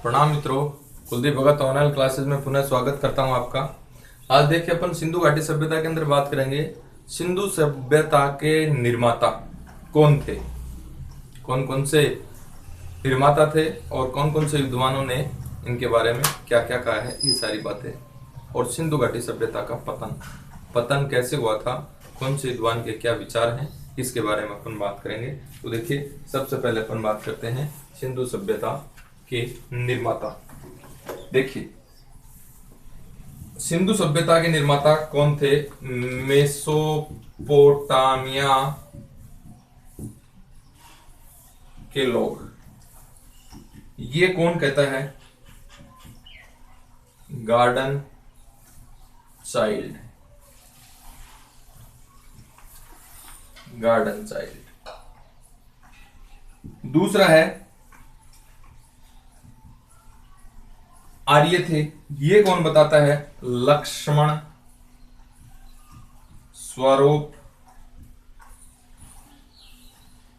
प्रणाम मित्रों। कुलदीप भगत online classes में पुनः स्वागत करता हूं आपका। आज देखिए अपन सिंधु घाटी सभ्यता के अंदर बात करेंगे। सिंधु सभ्यता के निर्माता कौन थे, कौन कौन से निर्माता थे और कौन कौन से विद्वानों ने इनके बारे में क्या क्या कहा है, ये सारी बातें। और सिंधु घाटी सभ्यता का पतन कैसे हुआ था, कौन से विद्वान के क्या विचार हैं, इसके बारे में अपन बात करेंगे। तो देखिए, सबसे पहले अपन बात करते हैं सिंधु सभ्यता के निर्माता। देखिए, सिंधु सभ्यता के निर्माता कौन थे? मेसोपोटामिया के लोग। ये कौन कहता है? Garden child. दूसरा है आर्य थे। ये कौन बताता है? लक्ष्मण स्वरूप।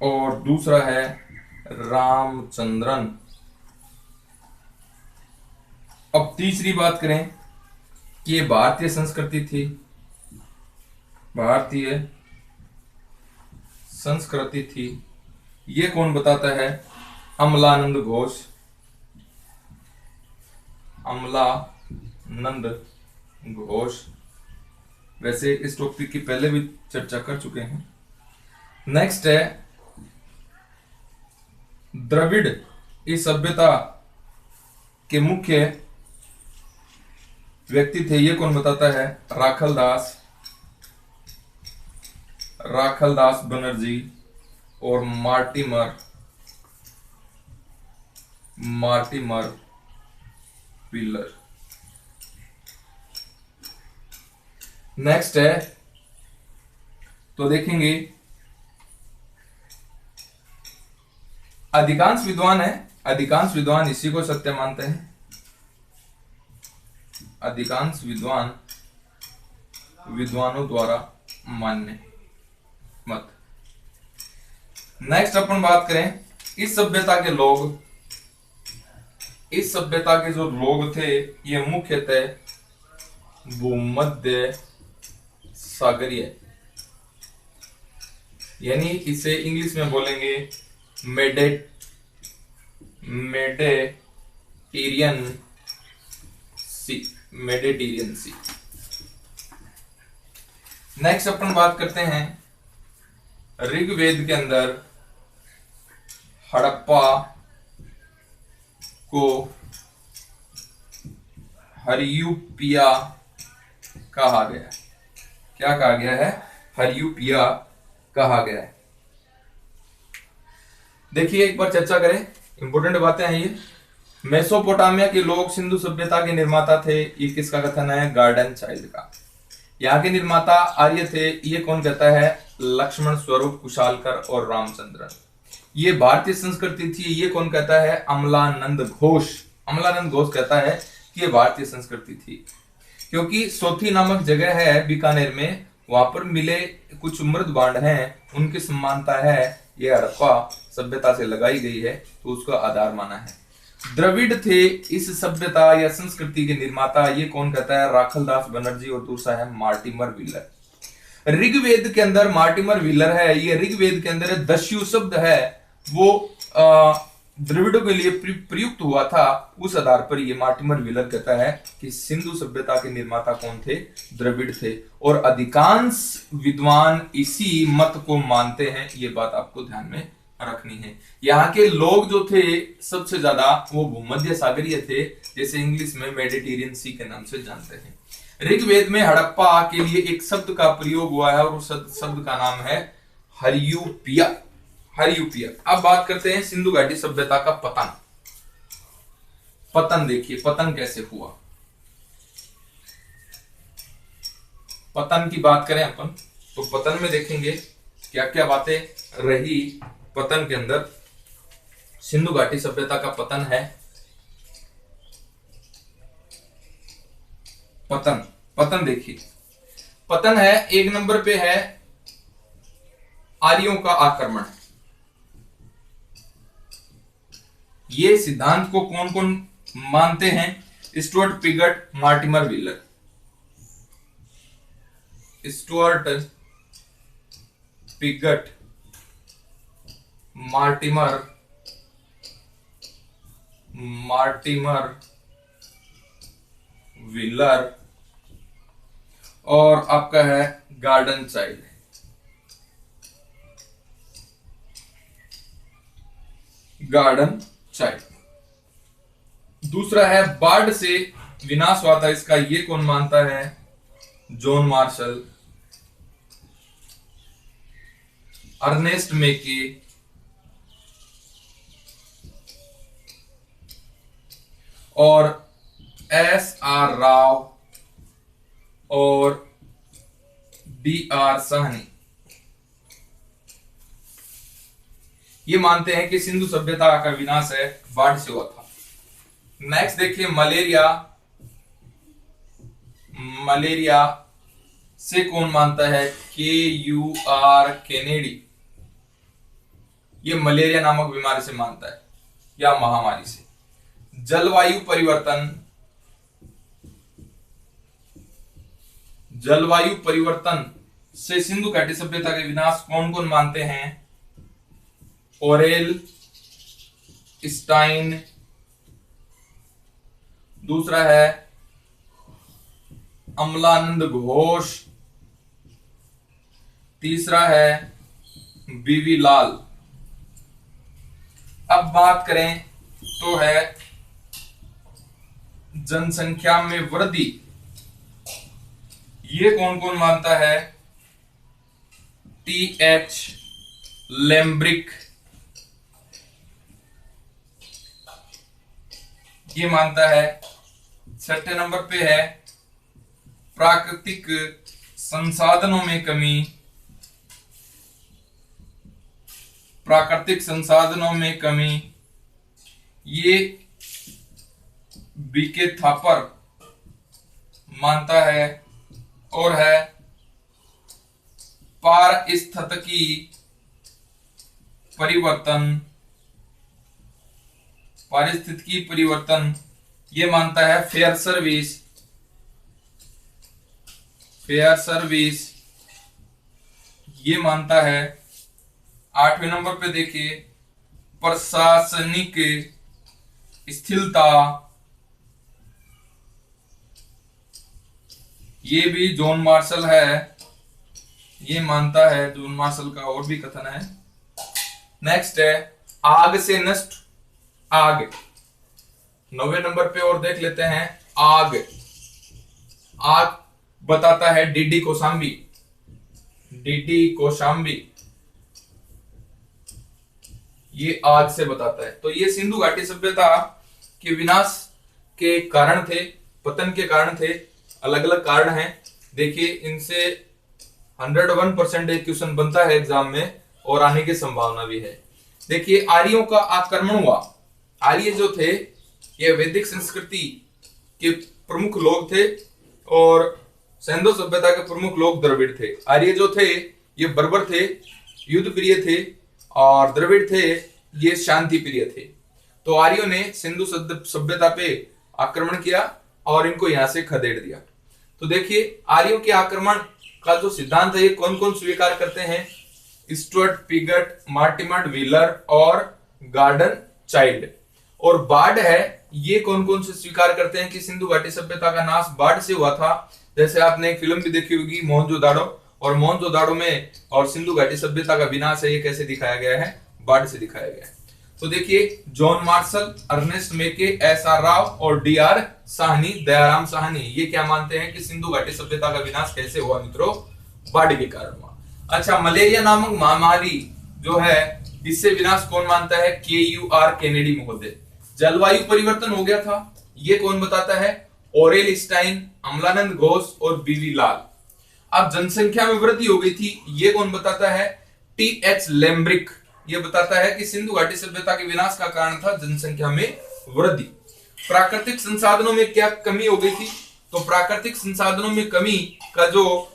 और दूसरा है रामचंद्रन। अब तीसरी बात करें कि ये भारतीय संस्कृति थी, भारतीय संस्कृति थी। ये कौन बताता है? अमलानंद घोष। अमलानंद घोष। वैसे इस टॉपिक की पहले भी चर्चा कर चुके हैं। नेक्स्ट है द्रविड़। इस सभ्यता के मुख्य व्यक्ति थे। ये कौन बताता है? राखलदास बनर्जी और मार्टिमर व्हीलर। नेक्स्ट है, तो देखेंगे अधिकांश विद्वान इसी को सत्य मानते हैं। अधिकांश विद्वानों द्वारा मान्य मत। नेक्स्ट अपन बात करें इस सभ्यता के जो लोग थे, ये मुख्यतः भूमध्य सागरीय, यानी इसे इंग्लिश में बोलेंगे मेडिटेरियन सी। नेक्स्ट अपन बात करते हैं ऋग्वेद के अंदर हड़प्पा को हरियुपिया कहा गया। क्या कहा गया है? हरियुपिया कहा गया है। देखिए, एक बार चर्चा करें, इंपोर्टेंट बातें हैं ये। मेसोपोटामिया के लोग सिंधु सभ्यता के निर्माता थे। ये किसका कथन है? गार्डन चाइल्ड का। यहाँ के निर्माता आर्य थे। ये कौन कहता है? लक्ष्मण स्वरूप कुशालकर और रामचंद्रन। ये भारतीय संस्कृति थी। ये कौन कहता है? अमलानंद घोष कहता है कि ये भारतीय संस्कृति थी, क्योंकि सोथी नामक जगह है बीकानेर में, वहां पर मिले कुछ मृद भांड हैं, उनकी समानता है, ये हड़प्पा सभ्यता से लगाई गई है, तो उसका आधार माना है। द्रविड़ थे इस सभ्यता या संस्कृति के निर्माता। ये कौन कहता है? राखलदास बनर्जी। और दूसरा है मार्टिमर व्हीलर। ऋग्वेद के अंदर मार्टिमर व्हीलर है। ये ऋग्वेद के अंदर दस्यु शब्द है, वो द्रविड़ों के लिए प्रयुक्त हुआ था। उस आधार पर ये मार्टिमर व्हीलर कहता है कि सिंधु सभ्यता के निर्माता कौन थे? द्रविड़ थे। और अधिकांश विद्वान इसी मत को मानते हैं। ये बात आपको ध्यान में रखनी है। यहाँ के लोग जो थे सबसे ज्यादा वो भूमध्य सागरीय थे, जैसे इंग्लिश में मेडिटेरियन सी के नाम से जानते हैं। ऋग्वेद में हड़प्पा के लिए एक शब्द का प्रयोग हुआ है और उस शब्द का नाम है हरियुपिया। अब बात करते हैं सिंधु घाटी सभ्यता का पतन। देखिए, पतन कैसे हुआ। पतन की बात करें अपन, तो पतन में देखेंगे क्या क्या बातें रही। पतन के अंदर सिंधु घाटी सभ्यता का पतन है। पतन देखिए, पतन है, एक नंबर पे है आर्यों का आक्रमण। ये सिद्धांत को कौन कौन मानते हैं Stuart Piggott Mortimer wheeler. Stuart Piggott Mortimer wheeler और आपका है गार्डन चाइल्ड। दूसरा है बाढ़ से विनाश हुआ था इसका, ये कौन मानता है? जॉन मार्शल, अर्नेस्ट मेके, और S.R. राव और D.R. साहनी। ये मानते हैं कि सिंधु सभ्यता का विनाश है बाढ़ से हुआ था। नेक्स्ट देखिए मलेरिया से कौन मानता है? K.U.R. केनेडी। ये मलेरिया नामक बीमारी से मानता है या महामारी से। जलवायु परिवर्तन से सिंधु घाटी सभ्यता के विनाश कौन कौन मानते हैं? ओरेल स्टाइन, दूसरा है अमलानंद घोष, तीसरा है बीवी लाल। अब बात करें तो है जनसंख्या में वृद्धि, ये कौन कौन मानता है? T.H. लेम्ब्रिक ये मानता है। छठे नंबर पे है प्राकृतिक संसाधनों में कमी, ये बीके थापर मानता है। और है पारिस्थितिकी परिवर्तन, ये मानता है फेयर सर्विस, ये मानता है। आठवें नंबर पे देखिए प्रशासनिक स्थिरता, ये भी जॉन मार्शल है, ये मानता है। जॉन मार्शल का और भी कथन है। नेक्स्ट है आग से नष्ट आग। 9वें नंबर पे और देख लेते हैं आग बताता है डीडी कोशाम्बी, ये आग से बताता है। तो ये सिंधु घाटी सभ्यता के विनाश के कारण थे, पतन के कारण थे। अलग अलग कारण हैं, देखिए इनसे 101% एक क्वेश्चन बनता है एग्जाम में और आने की संभावना भी है। देखिए आर्यों का आक्रमण हुआ। आर्य जो थे ये वैदिक संस्कृति के प्रमुख लोग थे और सिंधु सभ्यता के प्रमुख लोग द्रविड़ थे। आर्य जो थे ये बर्बर थे, युद्ध प्रिय थे, और द्रविड़ थे ये शांति प्रिय थे। तो आर्यों ने सिंधु सभ्यता पे आक्रमण किया और इनको यहां से खदेड़ दिया। तो देखिए आर्यों के आक्रमण का जो सिद्धांत है ये कौन कौन स्वीकार करते हैं? स्टुअर्ट पिगट, मार्टिमर व्हीलर और गार्डन चाइल्ड। और बाढ़ है ये कौन कौन से स्वीकार करते हैं कि सिंधु घाटी सभ्यता का नाश बाढ़ से हुआ था? जैसे आपने एक फिल्म भी देखी होगी मोहनजोदाड़ो, और मोहनजोदाड़ो में और सिंधु घाटी सभ्यता का विनाश है ये कैसे दिखाया गया है? बाढ़ से दिखाया गया है। तो देखिए जॉन मार्शल, अर्नेस्ट मेके, S.R. राव और D.R. साहनी, दयाराम साहनी, ये क्या मानते हैं कि सिंधु घाटी सभ्यता का विनाश कैसे हुआ मित्रों? बाढ़ के कारण हुआ। अच्छा, मलेरिया नामक महामारी जो है इससे विनाश कौन मानता है? K.U.R. केनेडी महोदय। जलवायु परिवर्तन हो गया था, ये कौन बताता है? ओरेल स्टाइन, अमलानंद घोष और बीवी लाल। अब जनसंख्या में वृद्धि हो गई थी, ये कौन बताता है? T.H. लेम्ब्रिक, ये बताता है कि सिंधु घाटी सभ्यता के विनाश का कारण था जनसंख्या में वृद्धि। प्राकृतिक संसाधनों में क्या कमी हो गई थी? तो प्राकृतिक संसाधनों में कमी का जो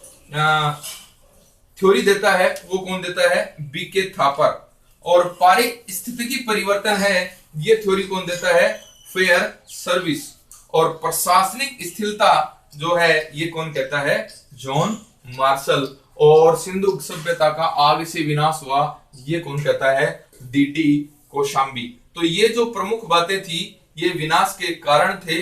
थ्योरी देता है वो कौन देता है? बीके थापर। और पारिस्थितिकी परिवर्तन है ये थ्योरी कौन देता है? फेयर सर्विस और प्रशासनिक स्थिरता जो है ये कौन कहता है, जॉन मार्शल। और सिंधु सभ्यता का आग से विनाश हुआ ये कौन कहता है, डी कोशाम्बी। तो ये जो प्रमुख बातें थी ये विनाश के कारण थे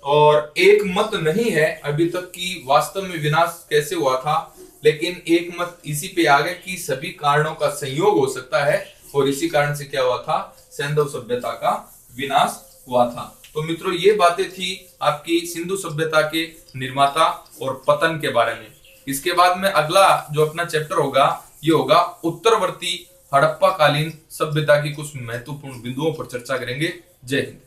और एक मत नहीं है अभी तक कि वास्तव में विनाश कैसे हुआ था, लेकिन एक मत इसी पे आ गया कि सभी कारणों का संयोग हो सकता है और इसी कारण से क्या हुआ था, सिंधु सभ्यता का विनाश हुआ था। तो मित्रों ये बातें थी आपकी सिंधु सभ्यता के निर्माता और पतन के बारे में। इसके बाद में अगला जो अपना चैप्टर होगा ये होगा उत्तरवर्ती हड़प्पा कालीन सभ्यता की कुछ महत्वपूर्ण बिंदुओं पर चर्चा करेंगे। जय हिंद।